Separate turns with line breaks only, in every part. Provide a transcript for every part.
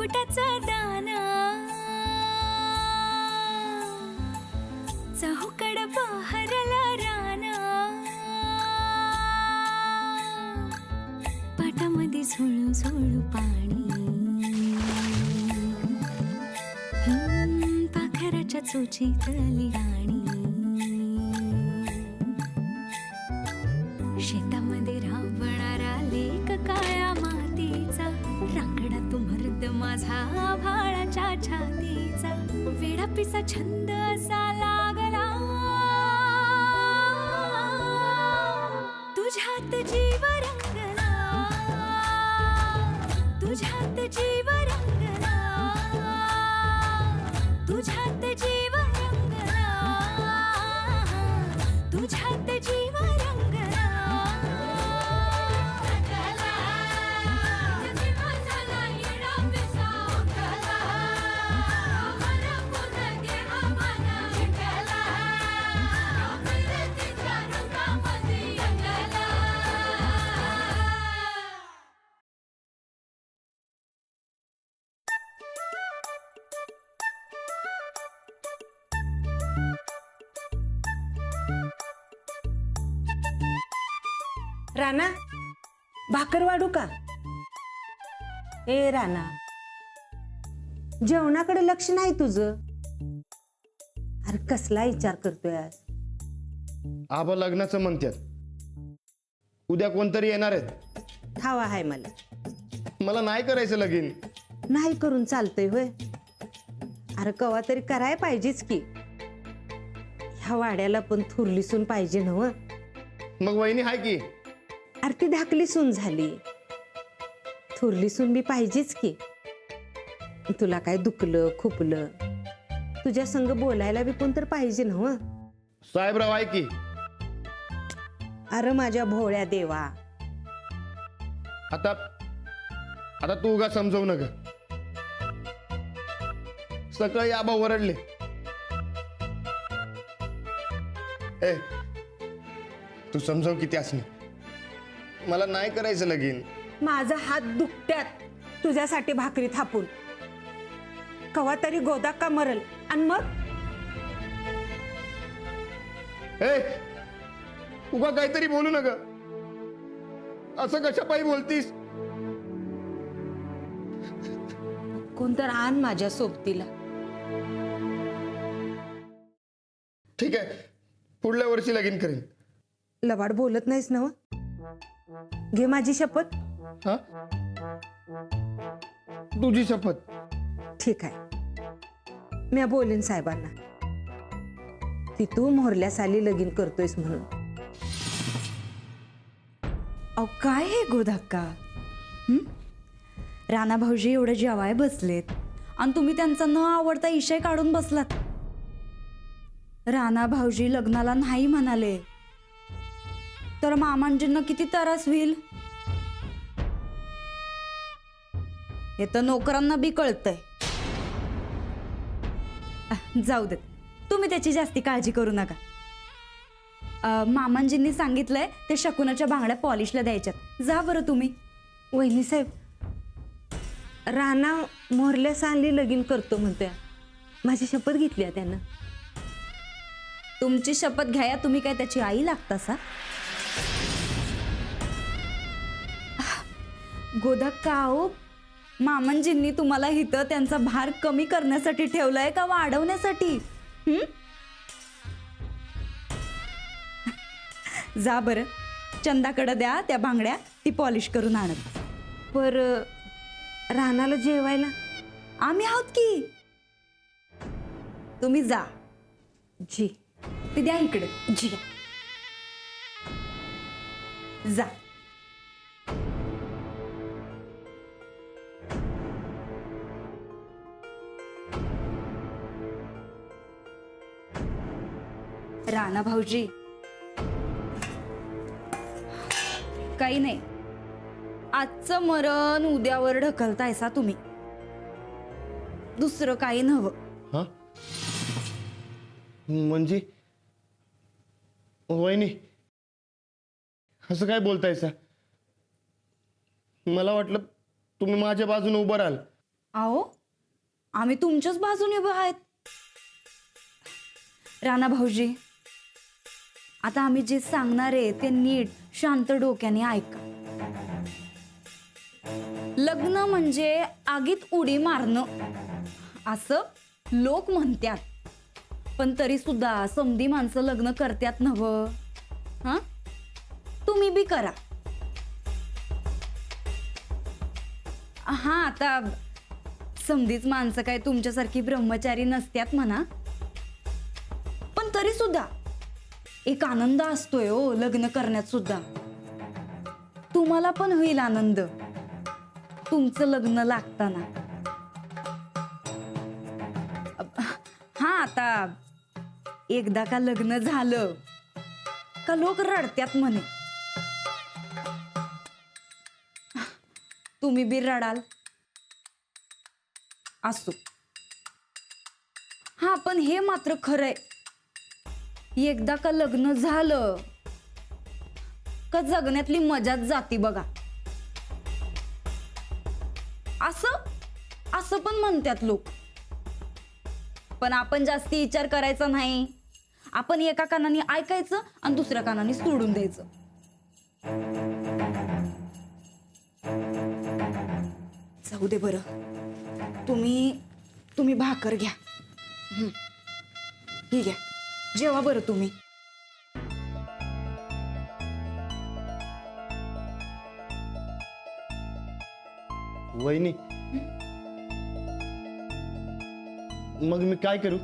मुकुटाचा दाना चहूकड बहरला राना पाटामध्ये झुळू झुळू पाणी पाखराच्या चोचीतली गाणी शेतामध्ये राबणारा लेक काळ्या मातीचा रांगडा तो मर्द माझा भाळाच्या छातीचा वेडा पिसा छंद असा लागला तुझ्यात जीव रंगला तुझ्यात जीव रंगला तुझ्यात जीव रंगला तुझ्यात जीव रंगला
राणा भाकर वाढू का? ए राणा, जेवणाकडे लक्ष नाही तुझं. अरे कसला विचार करतोय आज?
आबा लग्नाचं म्हणतात. उद्या कोणतरी येणार आहेत.
ठावा आहे मला.
मला नाही करायचं लगीन.
नाही करून चालतंय होय? अरे कवा तरी कराय पाहिजेच की. ह्या वाड्याला पण थुरली सून पाहिजे नव.
मग वहिनी हाय की.
अरे ती धाकली सून झाली, थुरली सून बी पाहिजेच की. तुला काय दुखलं खुपलं तुझ्या संग बोलायला बी कोण तर पाहिजे नव.
साहेबराव आहे की.
अरे माझ्या भोळ्या देवा,
आता आता तू उगा समजवू नका. सकाळी आबा ओरडले, ए तू समजव किती असणे. मला नाही करायचं लगीन.
माझा हात दुखत्यात तुझ्यासाठी भाकरी थापून. कवा तरी गोदा का मरल आणि मग
ए उगा काहीतरी बोलू नका. असं कशा पायी बोलतीस?
कोणतर आण माझ्या सोबतीला.
ठीक आहे, पुढल्या वर्षी लगीन करेन.
लबाड बोलत नाहीस ना? घे माझी शपथ.
हा, तुझी शपथ.
ठीक आहे, मी बोलेन साहेबांना ती तू मोरल्या साली लगीन करतोयस म्हणून.
अहो काय हे गोधक्का? राणा भाऊजी एवढं जेवाय बसलेत आणि तुम्ही त्यांचा न आवडता इशय काढून बसलात. राणा भाऊजी लग्नाला नाही म्हणाले तर मामांजींना किती त्रास होईल हे तर नोकरांना बी कळतंय. जाऊ देत, तुम्ही त्याची जास्ती काळजी करू नका. मामांजींनी सांगितलंय ते शकुनाच्या बांगड्या पॉलिशला द्यायच्यात. जा बरं तुम्ही.
वहिनी साहेब, राणा मोरल्या साली लगीन करतो म्हणतोय. माझी शपथ घेतली आहे त्यानं.
तुमची शपथ घ्या, तुम्ही काय त्याची आई लागतासा? गोधक्का, हो मामांजींनी तुम्हाला इथं त्यांचा भार कमी करण्यासाठी ठेवलाय का वाढवण्यासाठी? जा बरं, चंदाकडे द्या त्या बांगड्या, ती पॉलिश करून आणत.
पर राणाला जेवायला
आम्ही आहोत की. तुम्ही जा.
जी
ती द्या इकडे.
जी
जा. राणा भाऊजी, काही नाही, आजचं मरण उद्यावर ढकलतायसा तुम्ही. दुसरं काही नव्हं.
हा म्हणजे वहिनी असं काय बोलतायसा? मला वाटलं तुम्ही माझ्या बाजूने उभं राहाल.
अहो आम्ही तुमच्याच बाजूने उभे आहेत. राणा भाऊजी, आता आम्ही जे सांगणार आहे ते नीट शांत डोक्याने ऐका. लग्न म्हणजे आगीत उडी मारणं असं लोक म्हणतात, पण तरी सुद्धा समधी माणसं लग्न करतात नव्ह. हा, तुम्ही बी करा. हा, आता समधीच माणसं काय तुमच्यासारखी ब्रह्मचारी नसत्यात म्हणा, पण तरी सुद्धा एक आनंद असतोय हो लग्न करण्यात सुद्धा. तुम्हाला पण होईल आनंद तुमचं लग्न लागताना. हा, आता एकदा का लग्न झालं का लोक रडत्यात म्हणे. तुम्ही बी रडाल असो. हा, पण हे मात्र खरंय, एकदा का लग्न झालं का जगण्यातली मजाच जाती बघा. असं पण म्हणतात लोक, पण आपण जास्ती विचार करायचा नाही. आपण एका कानाने ऐकायचं आणि दुसऱ्या कानाने सोडून द्यायचं. जाऊ दे बरं, तुम्ही भाकर घ्या. ही घ्या, जेवा बरं तुम्ही.
वहिनी, मग मी काय करू?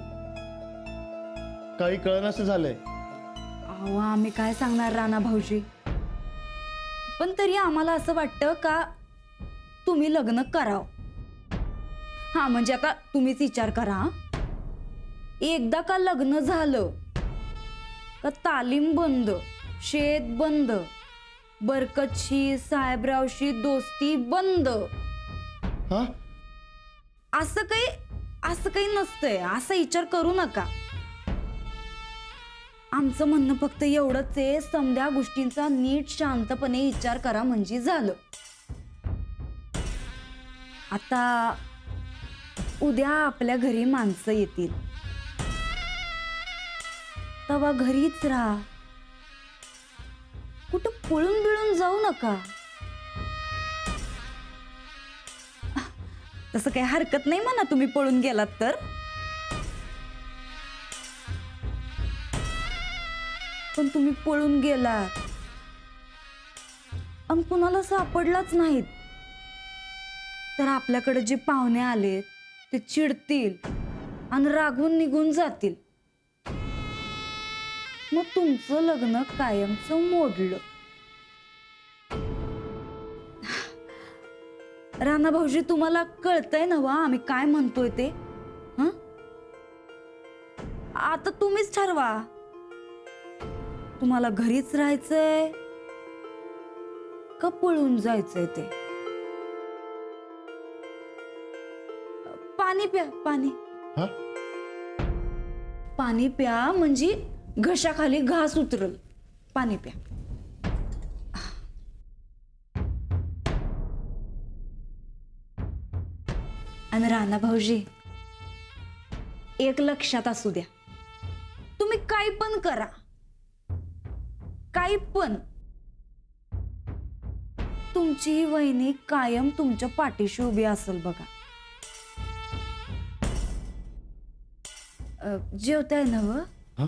काही कळनासं झालंय.
अहो आम्ही काय सांगणार राणा भाऊजी, पण तरी आम्हाला असं वाटतं का तुम्ही लग्न करावं. हा, म्हणजे आता तुम्हीच विचार करा. हा? एकदा का लग्न झालं का तालीम बंद, शेत बंद, बरकतशी साहेबरावशी दोस्ती बंद.
हा,
असं काही नसतंय. असा विचार करू नका. आमचं म्हणणं फक्त एवढंच आहे, समध्या गोष्टींचा नीट शांतपणे विचार करा म्हणजे झालं. आता उद्या आपल्या घरी माणसं येतील, तेव्हा घरीच राहा. कुठं पळून बिळून जाऊ नका. तसं काही हरकत नाही म्हणा तुम्ही पळून गेलात तर. पण तुम्ही पळून गेलात आणि कुणाला सापडलाच नाहीत तर आपल्याकडे जे पाहुणे आलेत ते चिडतील आणि रागवून निघून जातील. मग तुमचं लग्न कायमचं मोडलं. राणा भाऊजी, तुम्हाला कळतंय ना वा आम्ही काय म्हणतोय ते? हं? आता तुम्हीच ठरवा, तुम्हाला घरीच राहायचंय का पळून जायचंय ते. पाणी प्या, पाणी.
हा,
पाणी प्या म्हणजे घशाखाली घास उतरल. पाणी प्या. आणि राणा भाऊजी, एक लक्षात असू द्या, तुम्ही काही पण करा, काही पण, तुमची ही वहिनी कायम तुमच्या पाठीशी उभी असेल बघा. जेवताय ना व?
हा.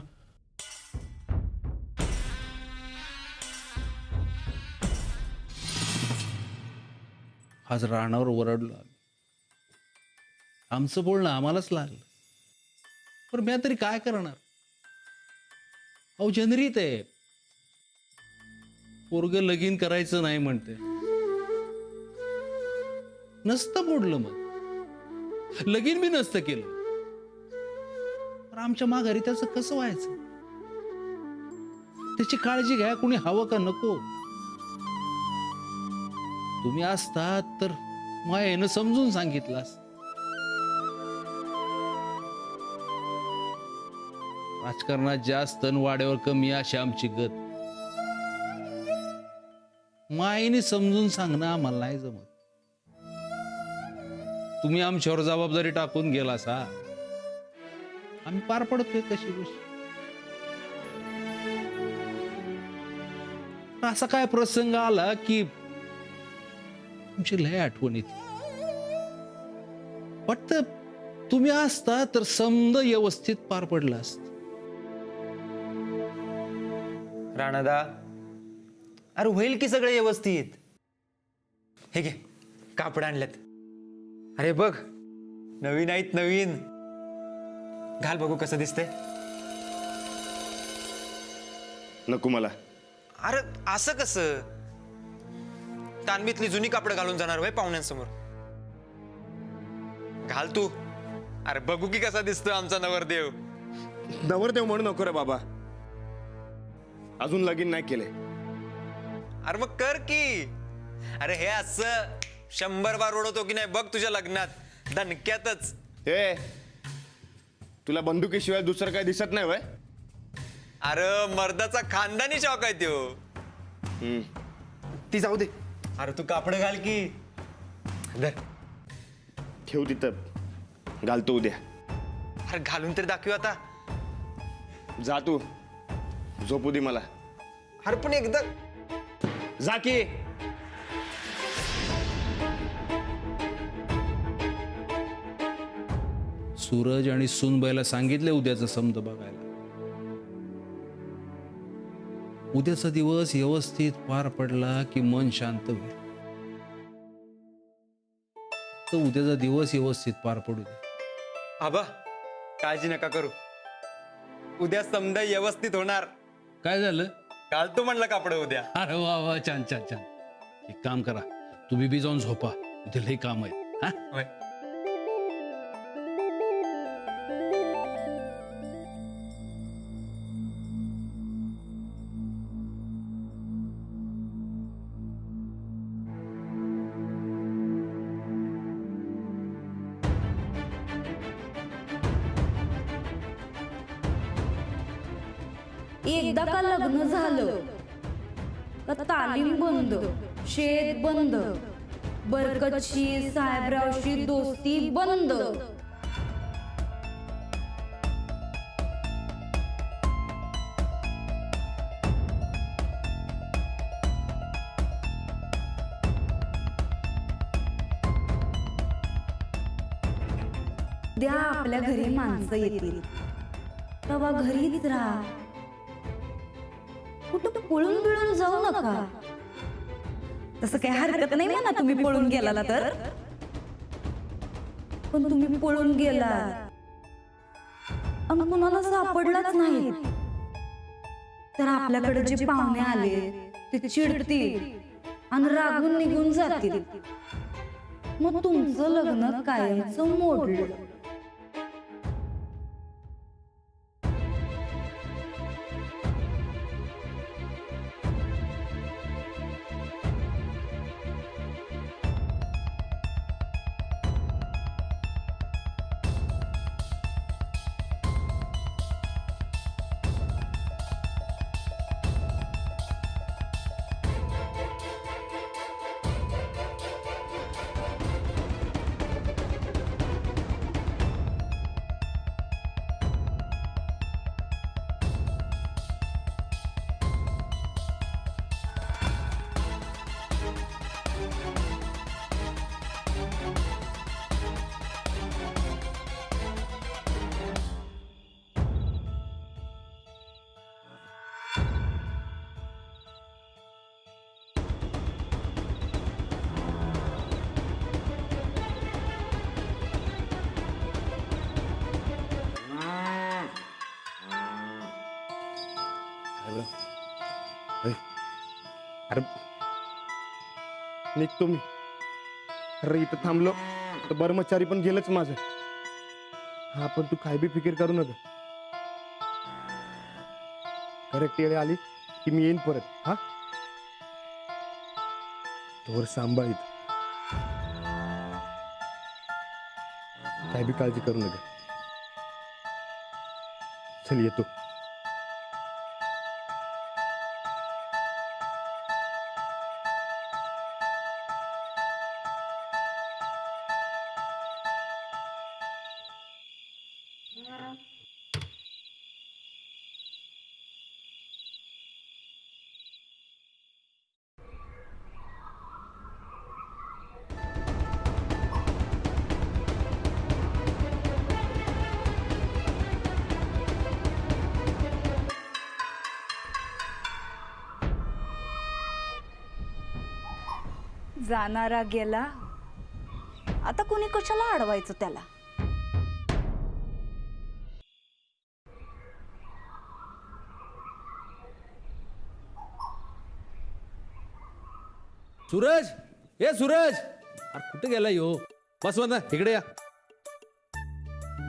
आज रानावर ओरडलो. आमचं बोलणं आम्हालाच लागलं, पण मी तरी काय करणार. अहो जनरीत आहे, पोरग लगीन करायचं नाही म्हणते. नसतं मोडलं, मग लगीन बी नसतं केलं, पण आमच्या माघारी त्याचं कसं व्हायचं त्याची काळजी घ्या कोणी हवं का नको. तुम्ही असतात तर मायेनं समजून सांगितलं असतं. राजकारणात जास्त आणि वाड्यावर कमी अशी आमची गत. मायेने समजून सांगणं आम्हाला नाही जमत. तुम्ही आमच्यावर जबाबदारी टाकून गेला सा, आम्ही पार पडतोय कशी गोष्ट. असा काय प्रसंग आला की तुमची लय आठवण येते. वाटतं तुम्ही असता तर समद व्यवस्थित पार पडलं असत.
राणादा, अरे होईल की सगळे व्यवस्थित. हे घे, कापड आणल्यात. अरे बघ, नवीन आहेत नवीन. घाल बघू कसं दिसतंय.
नको मला.
अरे असं कसं? तानमीतली जुनी कापड घालून जाणार वय पाहुण्यांसमोर? घाल तू. अरे बघू की कसा दिसतोय आमचा नवरदेव.
नवरदेव म्हणू नको रे बाबा, अजून लगीन नाही केले.
अरे मग कर की. अरे हे असं 100 बार ओढवतो की नाही बघ तुझ्या लग्नात दणक्यातच.
ए, तुला बंदुकीशिवाय दुसरं काय दिसत नाही वय?
अरे मर्दाचा खानदानी शौक आहे त्यो.
ती जाऊ दे.
अरे तू कापड घाल की. धर.
ठेव तिथं, घालतो उद्या.
अरे घालून तरी दाखव आता.
जा तू, झोपू दे मला.
अरे पण एकदा
जा की.
सूरज आणि सुनबाईला सांगितले उद्याचं समद बघायला. उद्याचा दिवस व्यवस्थित पार पडला की मन शांत होईल. तर उद्याचा दिवस व्यवस्थित पार पडू दे.
आबा काळजी नका करू. उद्या समजा व्यवस्थित होणार.
काय झालं?
घालतो म्हणलं कापड उद्या.
अरे वा वा, छान छान छान. एक काम करा, तुम्ही बी जाऊन झोपा, उद्या लई काम आहे. हा,
होय.
एकदा का लग्न झालं का तालीम बंद, शेत बंद, बरकतची साहेबरावशी दोस्ती बंद. द्या आपल्या घरी माणसं येतील तेव्हा घरीच राहा. कुठं पळून बिळून जाऊ नका. तसं काही हरकत नाही म्हणा तुम्ही पळून गेला तर, पण तुम्ही पळून गेला आणि कुणाला सापडलाच नाही तर आपल्याकडे जे पाहुणे आले ते चिडतील आणि रागून निघून जातील. मग तुमचं लग्न कायमचं मोडलं.
अरे निघतो मी. अरे इथं थांबलो तर कर्मचारी पण गेलंच माझं. हा पण तू काय बी फिकीर करू नका. करेक्ट वेळ आली की मी येईन परत. हा, तोवर सांभाळीत. काय बी काळजी करू नका. चल येतो.
जाणारा गेला, आता कुणी कशाला अडवायचं त्याला.
सूरज, ए सूरज, अरे कुठे गेला यो? बसवंत इकडे या.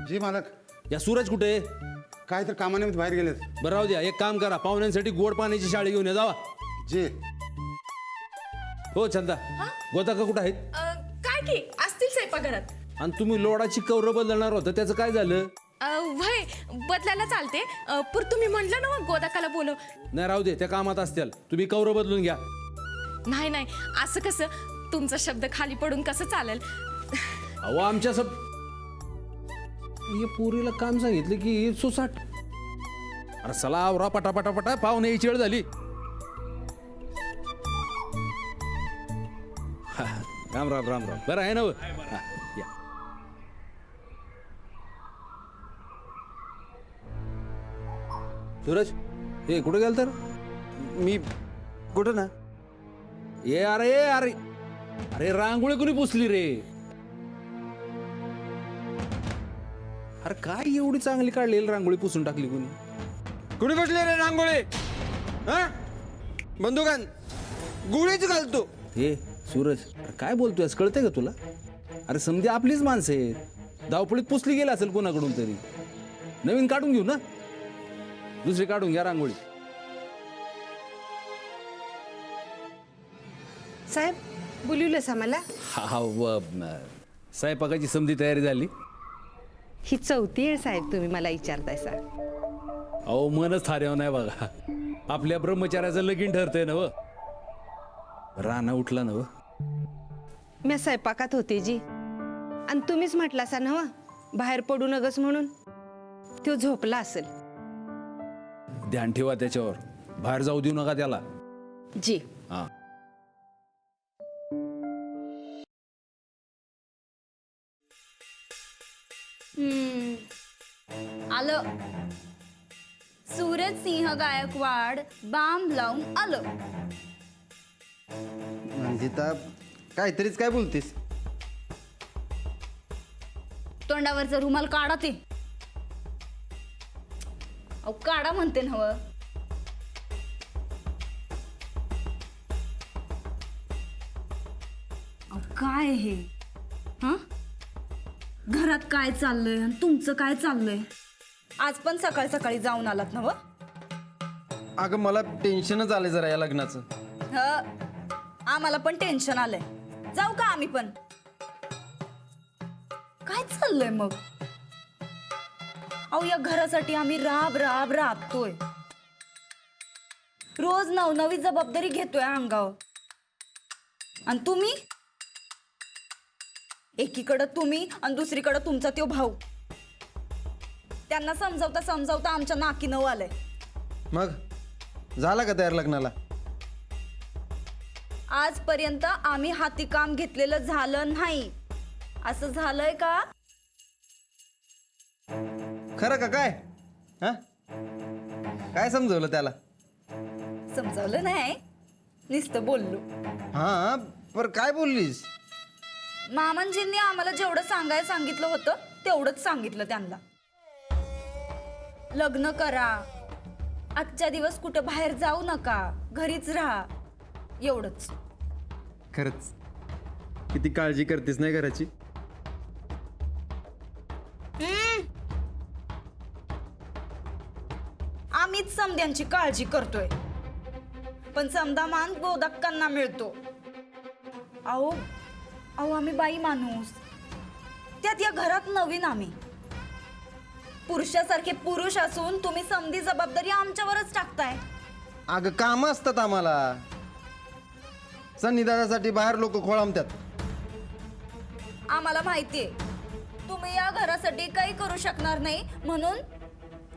जी मालक.
या सूरज कुठे?
काय तर कामानिमित्त बाहेर गेलेत.
बरं राहू द्या, एक काम करा, पाहुण्यांसाठी गोड पाण्याची शाळी घेऊन या, जावा.
जी.
हो चंदा, गोदाका कुठं आहेत?
काय की असतील स्वयंपाकघरात.
आणि तुम्ही लोडाची कौर बदलणार होतं, त्याचं काय झालं?
वय बदलायला चालते. पर तुम्ही म्हणलं ना मग गोदाकाला बोलव.
नाही राहू दे, त्या कामात असतील, तुम्ही कौर बदलून घ्या.
नाही नाही, असं कसं, तुमचा शब्द खाली पडून कसं चालेल.
अहो आमच्या सब पुरीला काम सांगितलं की सुसाट. अरे चला आवरा पटापटापटा, पाहुणे यायची वेळ झाली. हा, राम राम राम राम. बरं आहे ना? हा, या. सूरज, हे कुठं गेल तर?
मी कुठं ना?
ये अरे अरे अरे, रांगोळी कुणी पुसली रे? अरे काय एवढी चांगली काढलेली रांगोळी पुसून टाकली कुणी?
कुणी बसले रे रांगोळी? हा, बंदुकान गुळीच घालतो.
हे सूरज, अरे काय बोलतोय, कळतंय का तुला? अरे समधी आपलीच माणसं आहेत, धावपळीत पुसली गेली असेल कोणाकडून तरी. नवीन काढून घेऊ ना, दुसरी काढून घ्या रांगोळी.
साहेब बोलवलंस आम्हाला?
हा स्वयंपाकाची समधी तयारी झाली.
ही चौथी आहे साहेब तुम्ही मला विचारतायसा.
अहो मनच थाऱ्यावर नाही बघा, आपल्या ब्रह्मचार्याचं लगीन ठरतंय ना व. राणा उठला ना व.
मी स्वयंपाकात होते जी, आणि तुम्हीच म्हटलासा ना बाहेर पडू नगस म्हणून. तो झोपला असेल.
ध्यान ठेवा त्याच्यावर, बाहेर जाऊ देऊ नका त्याला.
जी.
हा.
आलं. सूरज सिंह गायकवाड बांब लावून आलं.
रंजिता, काहीतरीच काय बोलतीस?
तोंडावरचा रुमाल काढा ते. अहो काढा म्हणते ना हवं. अहो काय हे? हा, घरात काय चाललंय आणि तुमचं काय चाललंय? आज पण सकाळी सकाळी जाऊन आलात ना व?
अगं मला टेन्शनच आलंय जरा या लग्नाचं.
आम्हाला पण टेन्शन आलंय. जाऊ का आम्ही पण? काय चाललंय मग? अहो या घरासाठी आम्ही राब राब राबतोय, रोज नवनवी जबाबदारी घेतोय अंगावर. आणि तुम्ही एकीकडं तुम्ही आणि दुसरीकडं तुमचा तो भाऊ. त्यांना समजावता समजावता आमच्या नाकी नऊ आलंय.
मग झाला का तयार लग्नाला?
आजपर्यंत आम्ही हाती काम घेतलेलं झालं नाही. असं झालंय का?
खरं का काय? हा, काय समजवलं त्याला?
समजावलं नाही, नुसतं बोललो.
हा, पर काय बोललीस?
मामांजींनी आम्हाला जेवढं सांगायला सांगितलं होतं तेवढंच सांगितलं त्यांना. लग्न करा, आजच्या दिवस कुठं बाहेर जाऊ नका, घरीच राहा, एवढंच.
खरंच किती काळजी करतेस नाही घराची?
आम्हीच समद्यांची काळजी करतोय, पण समदा मान गोदाक्कांना मिळतो. अहो अहो आम्ही बाई माणूस, त्यात या घरात नवीन. आम्ही पुरुषासारखे पुरुष असून तुम्ही समधी जबाबदारी आमच्यावरच टाकताय.
अगं काम असतात आम्हाला. सन्निधानासाठी बाहेर लोक खोळंबतात.
आम्हाला माहितीये तुम्ही या घरासाठी काही करू शकणार नाही, म्हणून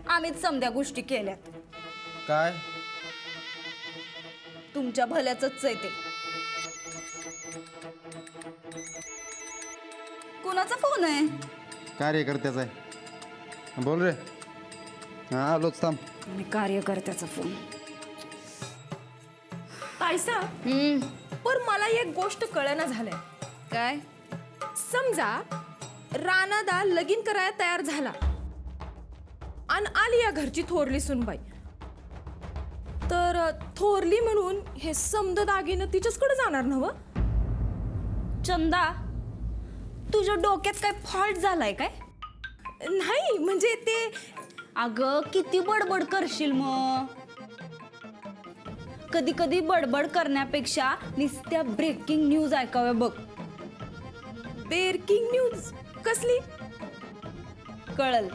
आम्हीच समध्या गोष्टी केल्यात.
काय?
तुमच्या भल्याचंच आहे ते. कुणाचा फोन आहे?
कार्यकर्त्याचा आहे. बोल रे. हा आलोच, थांब.
आणि कार्यकर्त्याचा फोन. ताई
आयसा पर मला एक गोष्ट कळना झालंय.
काय?
समजा रानादा लगीन करायला तयार झाला आणि आली या घरची थोरली सुनबाई, तर थोरली म्हणून हे समद दागिनं तिच्याचकडे जाणार नव?
चंदा, तुझ्या डोक्यात काय फॉल्ट झालाय काय?
नाही म्हणजे ते
अगं किती बडबड करशील मग? कधी कधी बडबड करण्यापेक्षा नुसत्या ब्रेकिंग न्यूज ऐकाव्या बघ.
ब्रेकिंग न्यूज कसली?
कळल.